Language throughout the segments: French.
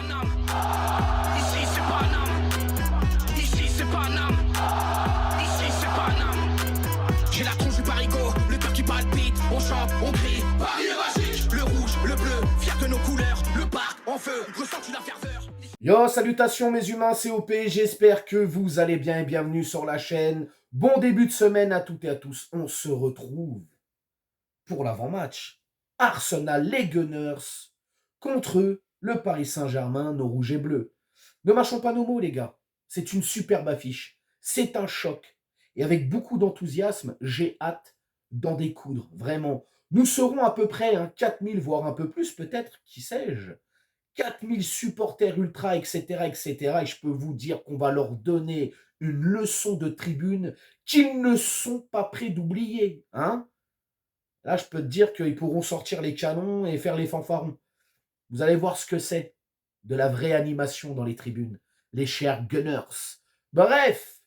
Paname. Ici c'est Paname. Ici c'est Paname. Ici c'est Paname. J'ai la tronche du parigo, le cœur qui palpite. On chante, on crie, Paris est magique. Le rouge, le bleu, fier de nos couleurs. Le parc en feu, ressens-tu la ferveur? Yo, salutations mes humains, c'est OP, j'espère que vous allez bien et bienvenue sur la chaîne. Bon début de semaine à toutes et à tous, on se retrouve pour l'avant-match. Arsenal, les Gunners, contre le Paris Saint-Germain, nos rouges et bleus. Ne mâchons pas nos mots les gars, c'est une superbe affiche, c'est un choc. Et avec beaucoup d'enthousiasme, j'ai hâte d'en découdre, vraiment. Nous serons à peu près 4000, voire un peu plus peut-être, qui sais-je. 4000 supporters ultra, etc., etc. Et je peux vous dire qu'on va leur donner une leçon de tribune qu'ils ne sont pas prêts d'oublier. Hein, là, je peux te dire qu'ils pourront sortir les canons et faire les fanfarons. Vous allez voir ce que c'est de la vraie animation dans les tribunes. Les chers Gunners. Bref,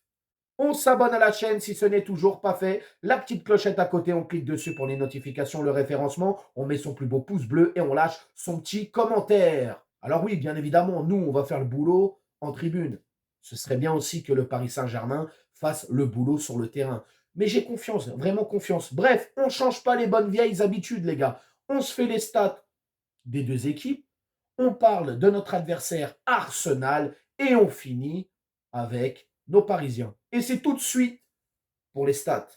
on s'abonne à la chaîne si ce n'est toujours pas fait. La petite clochette à côté, on clique dessus pour les notifications, le référencement. On met son plus beau pouce bleu et on lâche son petit commentaire. Alors oui, bien évidemment, nous, on va faire le boulot en tribune. Ce serait bien aussi que le Paris Saint-Germain fasse le boulot sur le terrain. Mais j'ai confiance, vraiment confiance. Bref, on ne change pas les bonnes vieilles habitudes, les gars. On se fait les stats des deux équipes. On parle de notre adversaire Arsenal et on finit avec nos Parisiens. Et c'est tout de suite pour les stats.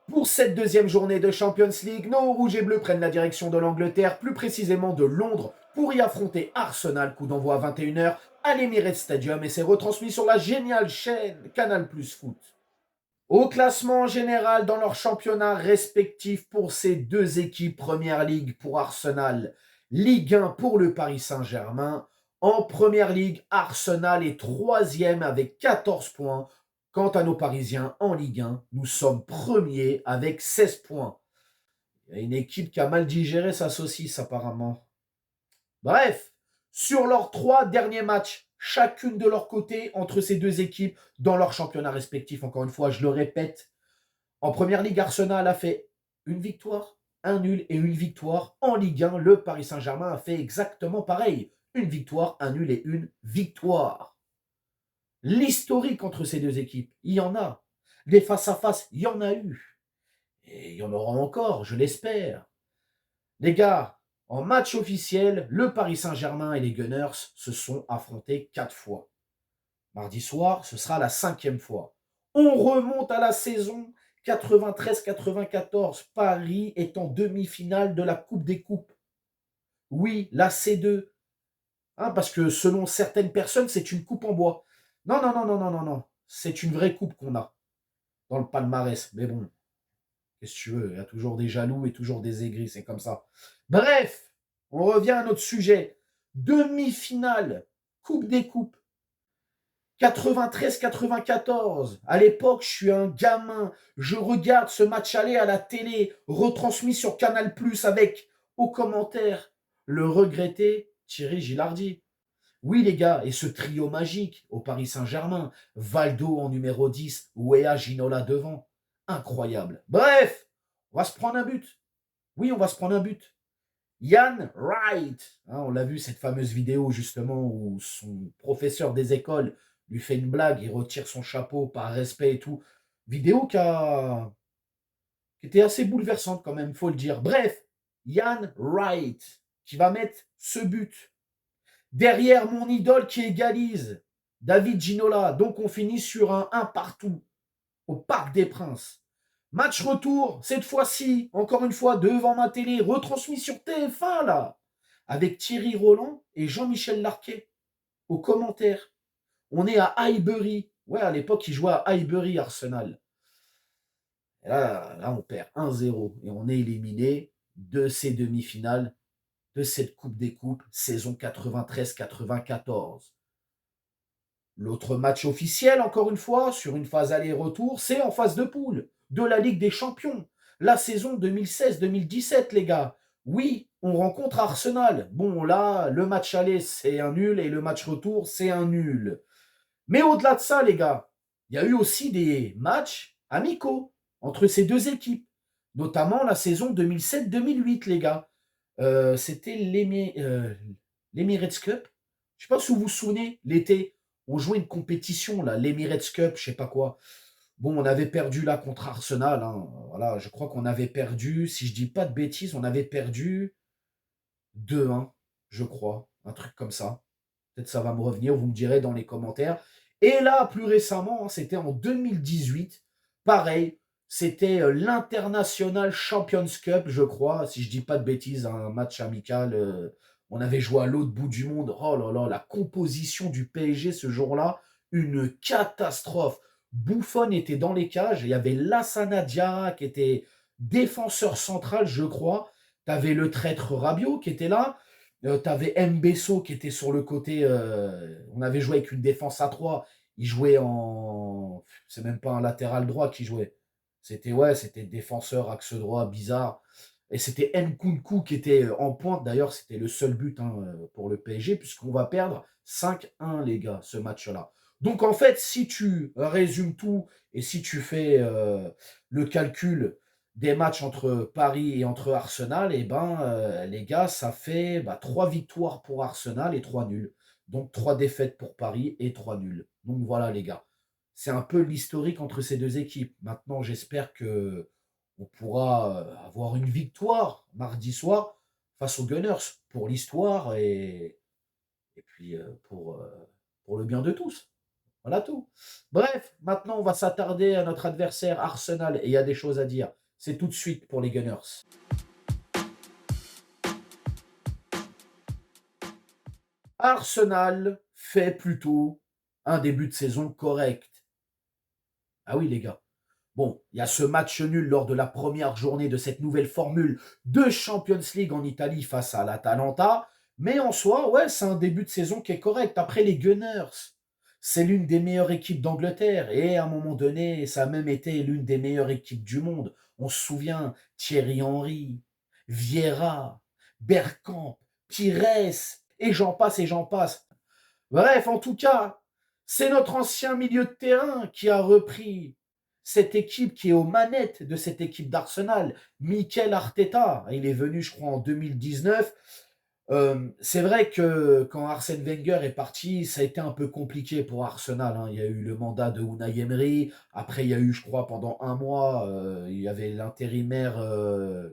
Pour cette deuxième journée de Champions League, nos rouges et bleus prennent la direction de l'Angleterre, plus précisément de Londres, pour y affronter Arsenal, coup d'envoi à 21h à l'Emirates Stadium et c'est retransmis sur la géniale chaîne Canal+ Foot. Au classement général dans leurs championnats respectifs pour ces deux équipes, Première Ligue pour Arsenal, Ligue 1 pour le Paris Saint-Germain. En Première Ligue, Arsenal est troisième avec 14 points. Quant à nos Parisiens en Ligue 1, nous sommes premiers avec 16 points. Il y a une équipe qui a mal digéré sa saucisse apparemment. Bref, sur leurs 3 derniers matchs, chacune de leur côté entre ces deux équipes dans leurs championnats respectifs. Encore une fois, je le répète, en Première Ligue, Arsenal a fait une victoire, un nul et une victoire. En Ligue 1, le Paris Saint-Germain a fait exactement pareil. Une victoire, un nul et une victoire. L'historique entre ces deux équipes, il y en a. Les face-à-face, il y en a eu. Et il y en aura encore, je l'espère. Les gars, en match officiel, le Paris Saint-Germain et les Gunners se sont affrontés 4 fois. Mardi soir, ce sera la 5e fois. On remonte à la saison 93-94. Paris est en demi-finale de la Coupe des Coupes. Oui, la C2. Parce que selon certaines personnes, c'est une coupe en bois. Non, non, non, non, non, non, non. C'est une vraie coupe qu'on a dans le palmarès. Mais bon, qu'est-ce que tu veux? Il y a toujours des jaloux et toujours des aigris, c'est comme ça. Bref, on revient à notre sujet. Demi-finale, Coupe des Coupes. 93-94. À l'époque, je suis un gamin. Je regarde ce match aller à la télé, retransmis sur Canal+, avec, aux commentaires, le regretté Thierry Gilardi. Oui, les gars, et ce trio magique au Paris Saint-Germain. Valdo en numéro 10, Wea Ginola devant. Incroyable. Bref, on va se prendre un but. Oui, on va se prendre un but. Ian Wright, on l'a vu cette fameuse vidéo justement où son professeur des écoles lui fait une blague, il retire son chapeau par respect et tout. Vidéo qui était assez bouleversante quand même, il faut le dire. Bref, Ian Wright qui va mettre ce but. Derrière mon idole qui égalise, David Ginola. Donc on finit sur un 1 partout au Parc des Princes. Match retour, cette fois-ci, encore une fois, devant ma télé, retransmis sur TF1, là, avec Thierry Roland et Jean-Michel Larquet, aux commentaires. On est à Highbury. Ouais, à l'époque, il jouait à Highbury, Arsenal. Et là, on perd 1-0 et on est éliminé de ces demi-finales, de cette Coupe des Coupes, saison 93-94. L'autre match officiel, encore une fois, sur une phase aller-retour, c'est en phase de poule de la Ligue des Champions. La saison 2016-2017, les gars. Oui, on rencontre Arsenal. Bon, là, le match aller, c'est un nul et le match retour, c'est un nul. Mais au-delà de ça, les gars, il y a eu aussi des matchs amicaux entre ces deux équipes. notamment la saison 2007-2008, les gars. C'était l'Emirates Cup. Je sais pas si vous vous souvenez, l'été, on jouait une compétition, là, l'Emirates Cup, je sais pas quoi. Bon, on avait perdu là contre Arsenal, hein. Voilà, je crois qu'on avait perdu, si je dis pas de bêtises, on avait perdu 2-1, je crois, un truc comme ça. Peut-être ça va me revenir, vous me direz dans les commentaires. Et là, plus récemment, hein, c'était en 2018, pareil, c'était l'International Champions Cup, je crois, si je dis pas de bêtises, un match amical. On avait joué à l'autre bout du monde. Oh là là, la composition du PSG ce jour-là, une catastrophe. Buffon était dans les cages, il y avait Lassana Diarra qui était défenseur central, je crois. Tu avais le traître Rabiot qui était là. Tu avais Mbesso qui était sur le côté. On avait joué avec une défense à 3. Il jouait en. C'est même pas un latéral droit qui jouait. C'était ouais, c'était défenseur, axe droit, bizarre. Et c'était Nkunku qui était en pointe. D'ailleurs, c'était le seul but, hein, pour le PSG, puisqu'on va perdre 5-1, les gars, ce match-là. Donc, en fait, si tu résumes tout et si tu fais le calcul des matchs entre Paris et entre Arsenal, et ben, les gars, ça fait 3 victoires pour Arsenal et 3 nuls. Donc 3 défaites pour Paris et 3 nuls. Donc voilà, les gars. C'est un peu l'historique entre ces deux équipes. Maintenant, j'espère que on pourra avoir une victoire mardi soir face aux Gunners pour l'histoire et puis pour le bien de tous. Voilà tout. Bref, maintenant on va s'attarder à notre adversaire Arsenal et il y a des choses à dire. C'est tout de suite pour les Gunners. Arsenal fait plutôt un début de saison correct. Ah oui les gars. Bon, il y a ce match nul lors de la première journée de cette nouvelle formule de Champions League en Italie face à l'Atalanta. Mais en soi, ouais, c'est un début de saison qui est correct. Après les Gunners, c'est l'une des meilleures équipes d'Angleterre. Et à un moment donné, ça a même été l'une des meilleures équipes du monde. On se souvient, Thierry Henry, Vieira, Bergkamp, Pires, et j'en passe et j'en passe. Bref, en tout cas, c'est notre ancien milieu de terrain qui a repris cette équipe, qui est aux manettes de cette équipe d'Arsenal, Mikel Arteta. Il est venu, je crois, en 2019. C'est vrai que quand Arsène Wenger est parti, ça a été un peu compliqué pour Arsenal, hein. Il y a eu le mandat de Unai Emery. Après, il y a eu, je crois, pendant un mois, il y avait l'intérimaire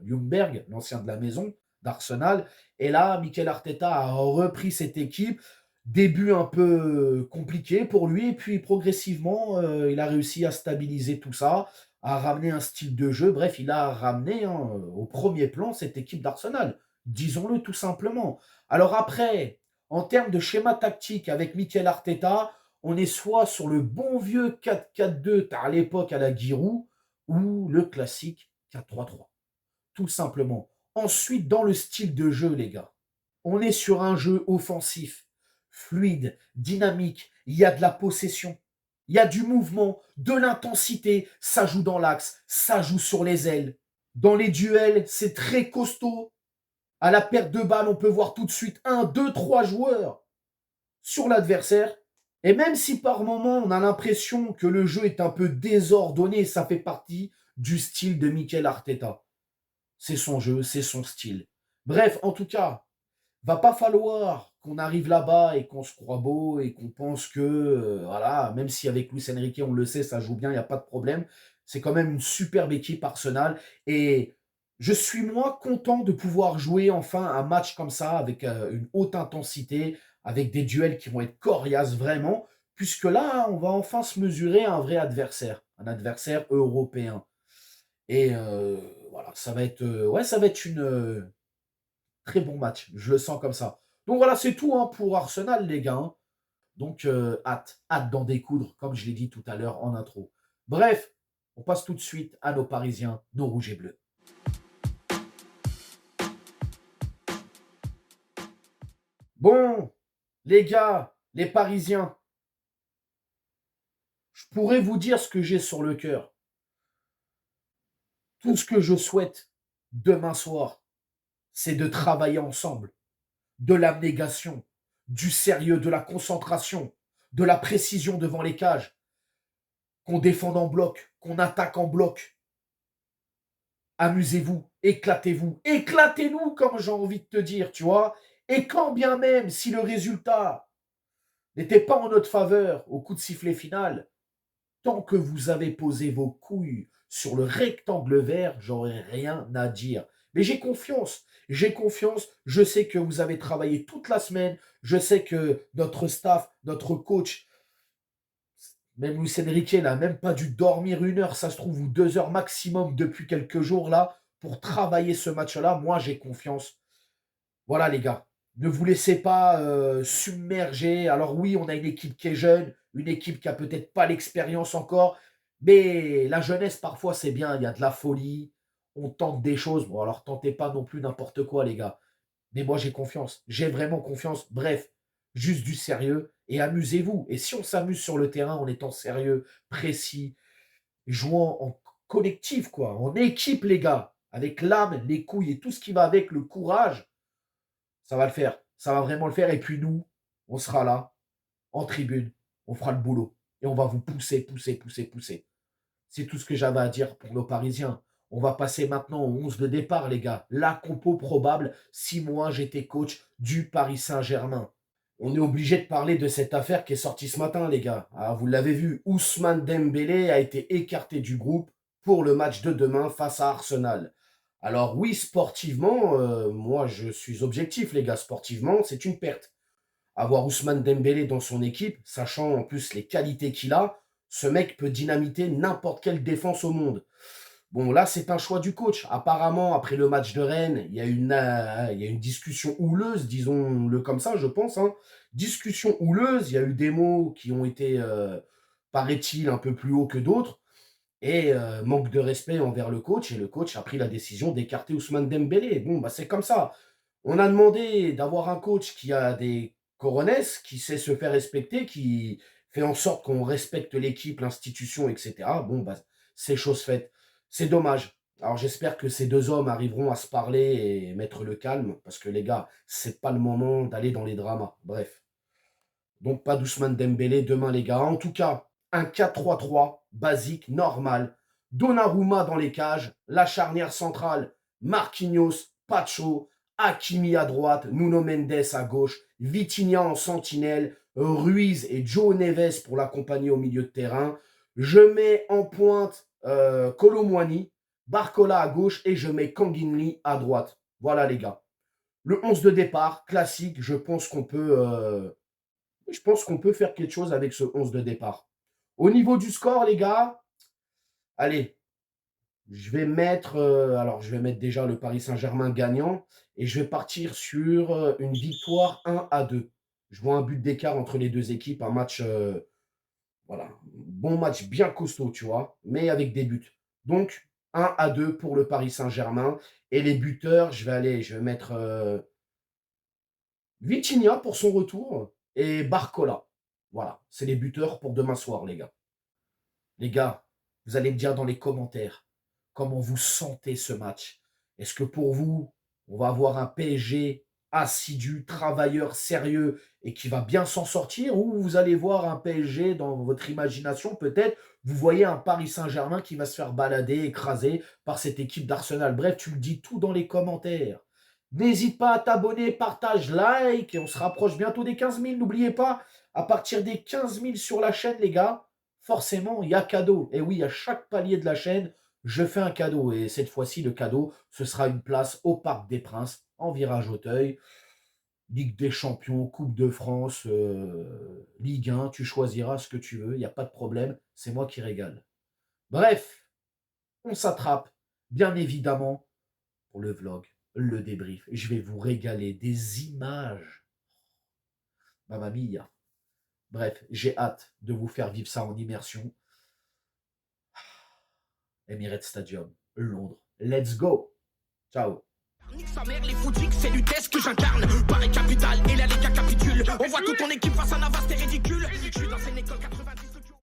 Ljungberg, l'ancien de la maison d'Arsenal. Et là, Mikel Arteta a repris cette équipe. Début un peu compliqué pour lui, et puis progressivement, il a réussi à stabiliser tout ça, à ramener un style de jeu. Bref, il a ramené, hein, au premier plan cette équipe d'Arsenal. Disons-le tout simplement. Alors après, en termes de schéma tactique avec Mikel Arteta, on est soit sur le bon vieux 4-4-2 à l'époque à la Giroud, ou le classique 4-3-3. Tout simplement. Ensuite, dans le style de jeu, les gars, on est sur un jeu offensif, fluide, dynamique. Il y a de la possession, il y a du mouvement, de l'intensité. Ça joue dans l'axe, ça joue sur les ailes. Dans les duels, c'est très costaud. À la perte de balle, on peut voir tout de suite 1, 2, 3 joueurs sur l'adversaire. Et même si par moment, on a l'impression que le jeu est un peu désordonné, ça fait partie du style de Mikel Arteta. C'est son jeu, c'est son style. Bref, en tout cas, va pas falloir qu'on arrive là-bas et qu'on se croit beau et qu'on pense que, voilà, même si avec Luis Enrique, on le sait, ça joue bien, il n'y a pas de problème. C'est quand même une superbe équipe Arsenal. Et je suis moi content de pouvoir jouer enfin un match comme ça, avec une haute intensité, avec des duels qui vont être coriaces vraiment, puisque là, on va enfin se mesurer à un adversaire européen. Et voilà, ça va être, ouais, ça va être une très bon match. Je le sens comme ça. Donc voilà, c'est tout, hein, pour Arsenal, les gars, hein. Donc hâte d'en découdre, comme je l'ai dit tout à l'heure en intro. Bref, on passe tout de suite à nos Parisiens, nos rouges et bleus. Bon, les gars, les Parisiens, je pourrais vous dire ce que j'ai sur le cœur. Tout ce que je souhaite demain soir, c'est de travailler ensemble, de l'abnégation, du sérieux, de la concentration, de la précision devant les cages, qu'on défende en bloc, qu'on attaque en bloc. Amusez-vous, éclatez-vous, éclatez-nous, comme j'ai envie de te dire, tu vois. Et quand bien même, si le résultat n'était pas en notre faveur au coup de sifflet final, tant que vous avez posé vos couilles sur le rectangle vert, j'aurais rien à dire. Mais j'ai confiance, je sais que vous avez travaillé toute la semaine, je sais que notre staff, notre coach, même Luis Enrique n'a même pas dû dormir 1 heure, ça se trouve, ou 2 heures maximum depuis quelques jours là, pour travailler ce match-là. Moi, j'ai confiance. Voilà, les gars. Ne vous laissez pas submerger. Alors oui, on a une équipe qui est jeune, une équipe qui a peut-être pas l'expérience encore, mais la jeunesse, parfois, c'est bien. Il y a de la folie, on tente des choses. Bon, alors tentez pas non plus n'importe quoi, les gars. Mais moi, j'ai confiance. J'ai vraiment confiance. Bref, juste du sérieux et amusez-vous. Et si on s'amuse sur le terrain en étant sérieux, précis, jouant en collectif, quoi, en équipe, les gars, avec l'âme, les couilles et tout ce qui va avec, le courage, ça va le faire. Ça va vraiment le faire. Et puis nous, on sera là, en tribune, on fera le boulot. Et on va vous pousser, pousser, pousser, pousser. C'est tout ce que j'avais à dire pour nos Parisiens. On va passer maintenant au 11 de départ, les gars. La compo probable si moi j'étais coach du Paris Saint-Germain. On est obligé de parler de cette affaire qui est sortie ce matin, les gars. Ah, vous l'avez vu, Ousmane Dembélé a été écarté du groupe pour le match de demain face à Arsenal. Alors oui, sportivement, moi je suis objectif, les gars. Sportivement, c'est une perte. Avoir Ousmane Dembélé dans son équipe, sachant en plus les qualités qu'il a, ce mec peut dynamiter n'importe quelle défense au monde. Bon, là, c'est un choix du coach. Apparemment, après le match de Rennes, il y a une discussion houleuse, disons-le comme ça, je pense. Hein. Discussion houleuse, il y a eu des mots qui ont été, paraît-il, un peu plus hauts que d'autres. Et manque de respect envers le coach. Et le coach a pris la décision d'écarter Ousmane Dembélé. Bon, bah, c'est comme ça. On a demandé d'avoir un coach qui a des coronesses, qui sait se faire respecter, qui fait en sorte qu'on respecte l'équipe, l'institution, etc. Bon, bah, c'est chose faite. C'est dommage. Alors j'espère que ces deux hommes arriveront à se parler et mettre le calme, parce que les gars, c'est pas le moment d'aller dans les dramas. Bref. Donc pas d'Ousmane Dembélé demain, les gars. En tout cas, un 4-3-3 basique, normal. Donnarumma dans les cages, la charnière centrale, Marquinhos, Pacho, Hakimi à droite, Nuno Mendes à gauche, Vitinha en sentinelle, Ruiz et Joe Neves pour l'accompagner au milieu de terrain. Je mets en pointe Kolo Muani, Barcola à gauche et je mets Kanginli à droite. Voilà, les gars. Le 11 de départ, classique, je pense qu'on peut faire quelque chose avec ce 11 de départ. Au niveau du score, les gars, allez, je vais mettre déjà le Paris Saint-Germain gagnant et je vais partir sur une victoire 1-2. Je vois un but d'écart entre les deux équipes, un match, voilà, bon match bien costaud, tu vois, mais avec des buts. Donc, 1-2 pour le Paris Saint-Germain. Et les buteurs, je vais mettre Vitinha pour son retour et Barcola. Voilà, c'est les buteurs pour demain soir, les gars. Les gars, vous allez me dire dans les commentaires comment vous sentez ce match. Est-ce que pour vous, on va avoir un PSG assidu, travailleur, sérieux et qui va bien s'en sortir, ou vous allez voir un PSG dans votre imagination, peut-être, vous voyez un Paris Saint-Germain qui va se faire balader, écraser par cette équipe d'Arsenal. Bref, tu le dis tout dans les commentaires. N'hésite pas à t'abonner, partage, like, et on se rapproche bientôt des 15 000. N'oubliez pas, à partir des 15 000 sur la chaîne, les gars, forcément, il y a cadeau. Et oui, à chaque palier de la chaîne, je fais un cadeau. Et cette fois-ci, le cadeau, ce sera une place au Parc des Princes, en virage Auteuil. Ligue des Champions, Coupe de France, Ligue 1, tu choisiras ce que tu veux, il n'y a pas de problème, c'est moi qui régale. Bref, on s'attrape, bien évidemment, pour le vlog, le débrief. Je vais vous régaler des images. Mamma mia. Bref, j'ai hâte de vous faire vivre ça en immersion. Emirates Stadium, Londres. Let's go. Ciao. Nique sa mère, les footix, c'est l'UTES que j'incarne. Paris capitale et la Liga capitule. On voit toute ton équipe face à Navas, t'es ridicule. Je suis dans une école 90.